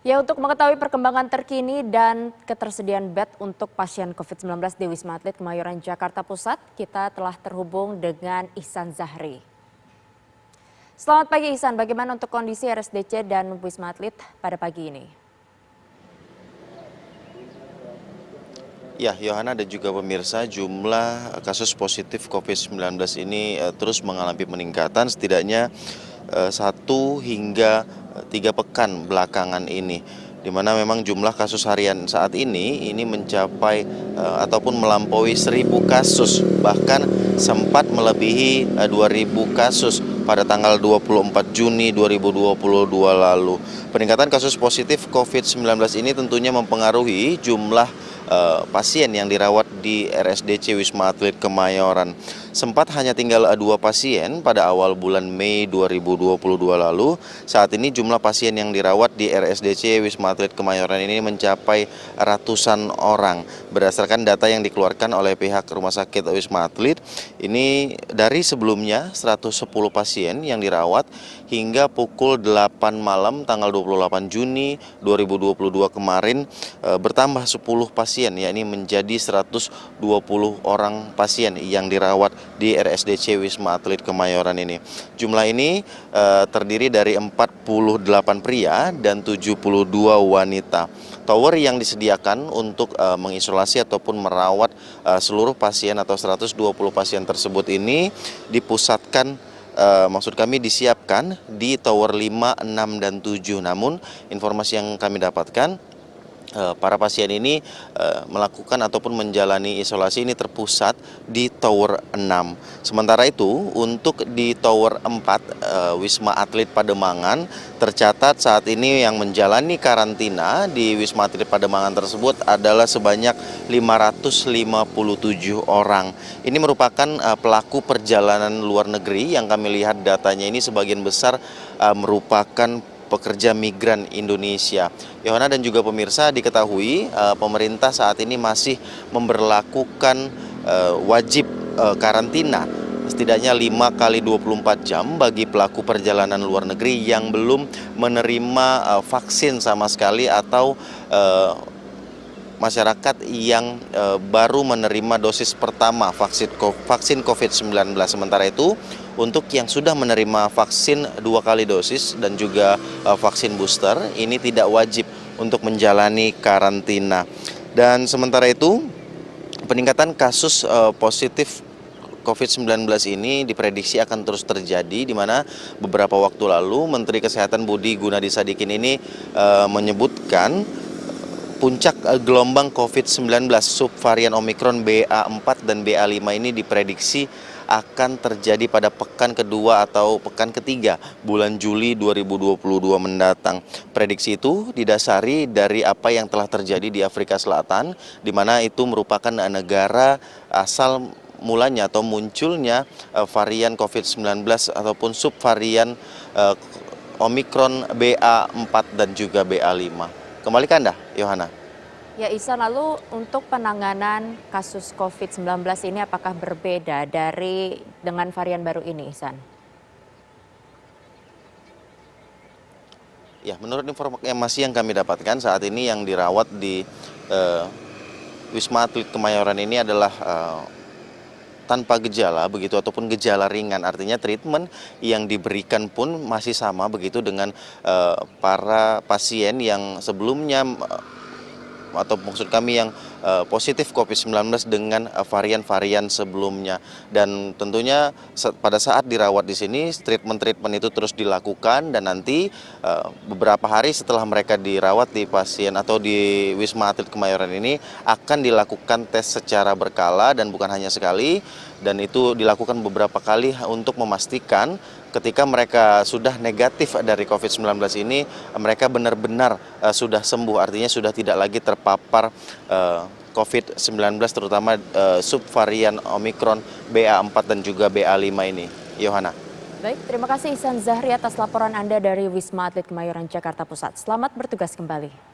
Ya, untuk mengetahui perkembangan terkini dan ketersediaan bed untuk pasien COVID-19 di Wisma Atlet Kemayoran, Jakarta Pusat, kita telah terhubung dengan Ihsan Zahri. Selamat pagi Ihsan, bagaimana untuk kondisi RSDC dan Wisma Atlet pada pagi ini? Ya, Yohana dan juga pemirsa, jumlah kasus positif COVID-19 ini terus mengalami peningkatan setidaknya 1 hingga 3 pekan belakangan ini, di mana memang jumlah kasus harian saat ini mencapai ataupun melampaui 1.000 kasus, bahkan sempat melebihi 2.000 kasus pada tanggal 24 Juni 2022 lalu. Peningkatan kasus positif COVID-19 ini tentunya mempengaruhi jumlah pasien yang dirawat di RSDC Wisma Atlet Kemayoran. Sempat hanya tinggal 2 pasien pada awal bulan Mei 2022 lalu. Saat ini jumlah pasien yang dirawat di RSDC Wisma Atlet Kemayoran ini mencapai ratusan orang. Berdasarkan data yang dikeluarkan oleh pihak Rumah Sakit Wisma Atlet, ini dari sebelumnya 110 pasien yang dirawat hingga pukul 8 malam tanggal 28 Juni 2022 kemarin bertambah 10 pasien, yakni menjadi 120 orang pasien yang dirawat di RSDC Wisma Atlet Kemayoran ini. Jumlah ini terdiri dari 48 pria dan 72 wanita. Tower yang disediakan untuk mengisolasi ataupun merawat seluruh pasien atau 120 pasien tersebut ini dipusatkan, maksud kami disiapkan di Tower 5, 6, dan 7. Namun informasi yang kami dapatkan, para pasien ini melakukan ataupun menjalani isolasi ini terpusat di Tower 6. Sementara itu untuk di Tower 4 Wisma Atlet Pademangan tercatat saat ini yang menjalani karantina di Wisma Atlet Pademangan tersebut adalah sebanyak 557 orang. Ini merupakan pelaku perjalanan luar negeri yang kami lihat datanya ini sebagian besar merupakan pekerja migran Indonesia. Yohana dan juga pemirsa, diketahui pemerintah saat ini masih memberlakukan wajib karantina setidaknya 5 kali 24 jam bagi pelaku perjalanan luar negeri yang belum menerima vaksin sama sekali atau masyarakat yang baru menerima dosis pertama vaksin COVID-19. Sementara itu, untuk yang sudah menerima vaksin 2 kali dosis dan juga vaksin booster, ini tidak wajib untuk menjalani karantina. Dan sementara itu, peningkatan kasus positif COVID-19 ini diprediksi akan terus terjadi, di mana beberapa waktu lalu Menteri Kesehatan Budi Gunadi Sadikin ini menyebutkan puncak gelombang COVID-19 subvarian Omikron BA4 dan BA5 ini diprediksi akan terjadi pada pekan kedua atau pekan ketiga bulan Juli 2022 mendatang. Prediksi itu didasari dari apa yang telah terjadi di Afrika Selatan, di mana itu merupakan negara asal mulanya atau munculnya varian COVID-19 ataupun subvarian Omikron BA4 dan juga BA5. Kembali ke Anda, Yohana. Ya Ihsan, lalu untuk penanganan kasus COVID-19 ini apakah berbeda dengan varian baru ini, Ihsan? Ya, menurut informasi yang kami dapatkan saat ini yang dirawat di Wisma Atlet Kemayoran ini adalah tanpa gejala begitu ataupun gejala ringan, artinya treatment yang diberikan pun masih sama begitu dengan para pasien yang sebelumnya atau maksud kami yang positif COVID-19 dengan varian-varian sebelumnya. Dan tentunya pada saat dirawat di sini treatment itu terus dilakukan, dan nanti beberapa hari setelah mereka dirawat di pasien atau di Wisma Atlet Kemayoran ini akan dilakukan tes secara berkala dan bukan hanya sekali, dan itu dilakukan beberapa kali untuk memastikan ketika mereka sudah negatif dari COVID-19 ini, mereka benar-benar sudah sembuh, artinya sudah tidak lagi terpapar COVID-19 terutama subvarian Omikron BA4 dan juga BA5 ini. Yohana. Baik, terima kasih Ihsan Zahri atas laporan Anda dari Wisma Atlet Kemayoran, Jakarta Pusat. Selamat bertugas kembali.